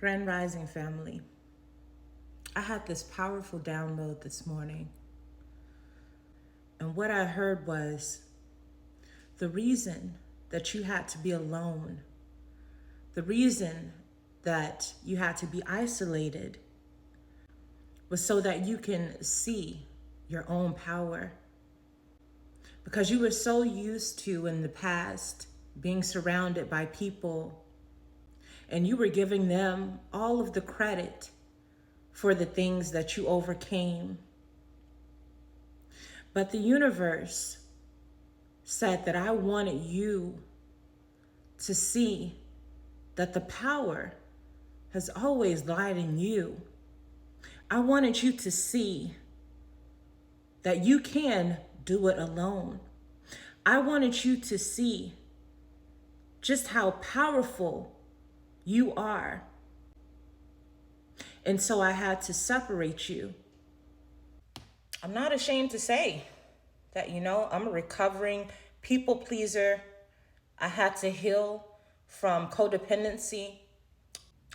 Grand Rising family, I had this powerful download this morning, and what I heard was the reason that you had to be alone, the reason that you had to be isolated was so that you can see your own power. Because you were so used to in the past being surrounded by people, and you were giving them all of the credit for the things that you overcame. But the universe said that I wanted you to see that the power has always lied in you. I wanted you to see that you can do it alone. I wanted you to see just how powerful you are. And so I had to separate you. I'm not ashamed to say that, I'm a recovering people pleaser. I had to heal from codependency.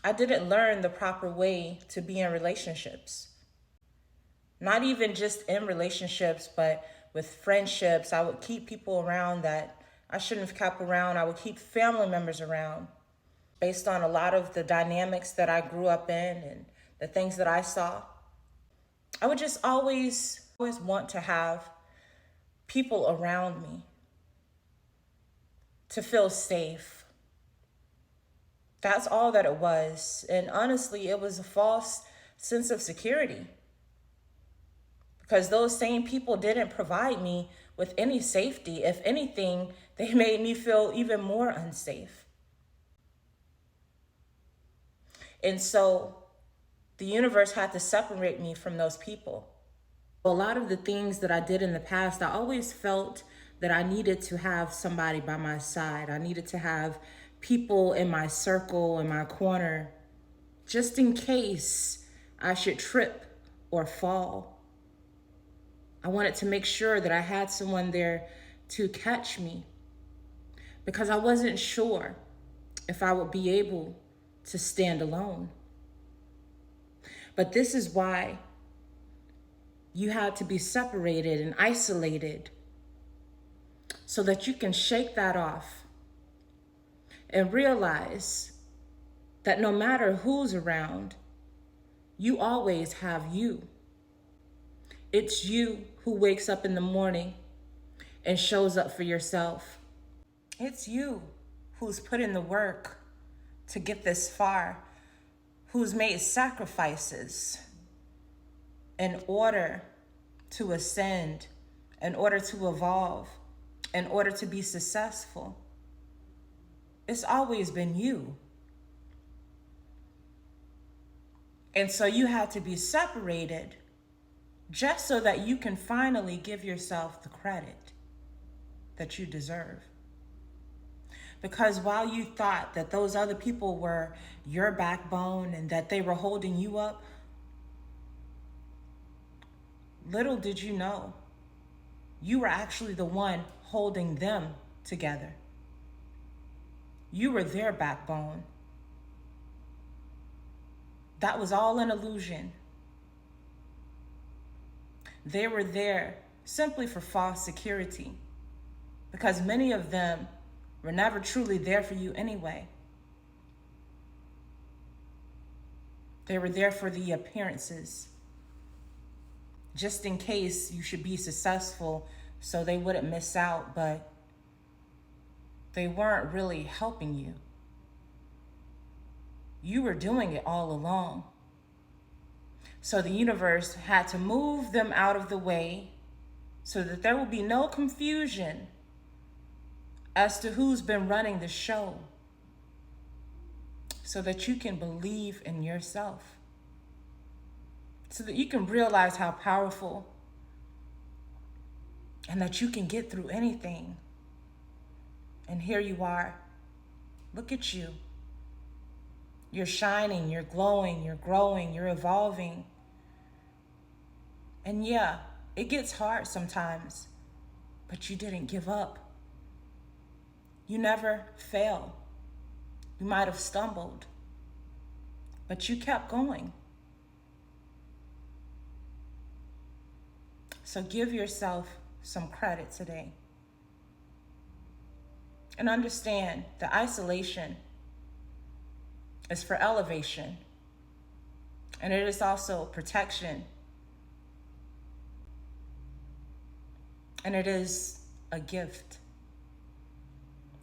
I didn't learn the proper way to be in relationships. Not even just in relationships, but with friendships. I would keep people around that I shouldn't have kept around. I would keep family members around based on a lot of the dynamics that I grew up in and the things that I saw. I would just always want to have people around me to feel safe. That's all that it was. And honestly, it was a false sense of security because those same people didn't provide me with any safety. If anything, they made me feel even more unsafe. And so the universe had to separate me from those people. A lot of the things that I did in the past, I always felt that I needed to have somebody by my side. I needed to have people in my circle, in my corner, just in case I should trip or fall. I wanted to make sure that I had someone there to catch me because I wasn't sure if I would be able to stand alone. But this is why you had to be separated and isolated so that you can shake that off and realize that no matter who's around, you always have you. It's you who wakes up in the morning and shows up for yourself. It's you who's put in the work to get this far, who's made sacrifices in order to ascend, in order to evolve, in order to be successful. It's always been you. And so you had to be separated just so that you can finally give yourself the credit that you deserve. Because while you thought that those other people were your backbone and that they were holding you up, little did you know, you were actually the one holding them together. You were their backbone. That was all an illusion. They were there simply for false security because many of them were never truly there for you anyway. They were there for the appearances, just in case you should be successful so they wouldn't miss out, but they weren't really helping you. You were doing it all along. So the universe had to move them out of the way so that there will be no confusion as to who's been running the show, so that you can believe in yourself, so that you can realize how powerful and that you can get through anything. And here you are. Look at you. You're shining, you're glowing, you're growing, you're evolving. And yeah, it gets hard sometimes, but you didn't give up. You never fail. You might have stumbled, but you kept going. So give yourself some credit today. And understand that isolation is for elevation. And it is also protection. And it is a gift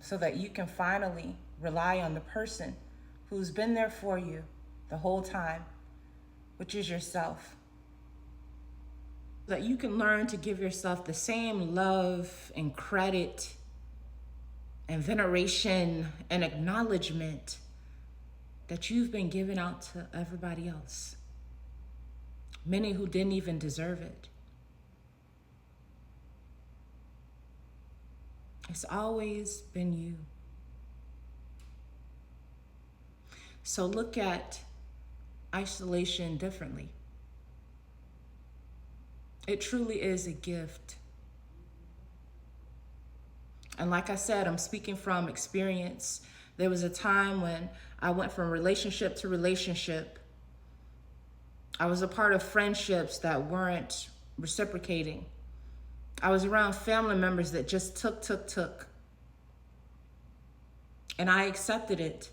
so that you can finally rely on the person who's been there for you the whole time, which is yourself. So that you can learn to give yourself the same love and credit and veneration and acknowledgement that you've been giving out to everybody else. Many who didn't even deserve it. It's always been you. So look at isolation differently. It truly is a gift. And like I said, I'm speaking from experience. There was a time when I went from relationship to relationship. I was a part of friendships that weren't reciprocating. I was around family members that just took. And I accepted it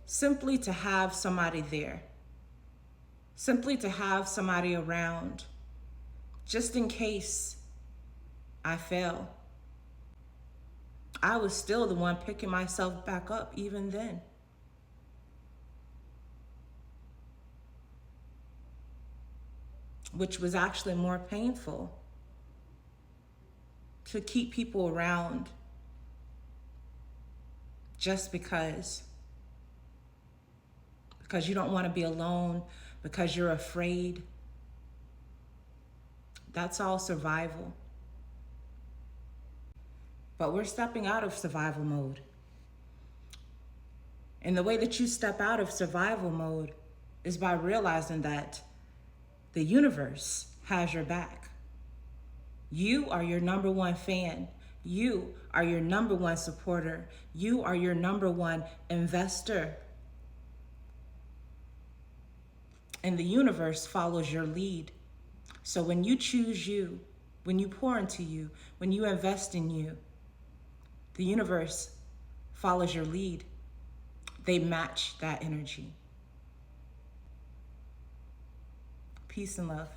simply to have somebody there, simply to have somebody around, just in case I fell. I was still the one picking myself back up even then. Which was actually more painful, to keep people around just because you don't want to be alone, because you're afraid. That's all survival. But we're stepping out of survival mode. And the way that you step out of survival mode is by realizing that the universe has your back. You are your number one fan. You are your number one supporter. You are your number one investor. And the universe follows your lead. So when you choose you, when you pour into you, when you invest in you, the universe follows your lead. They match that energy. Peace and love.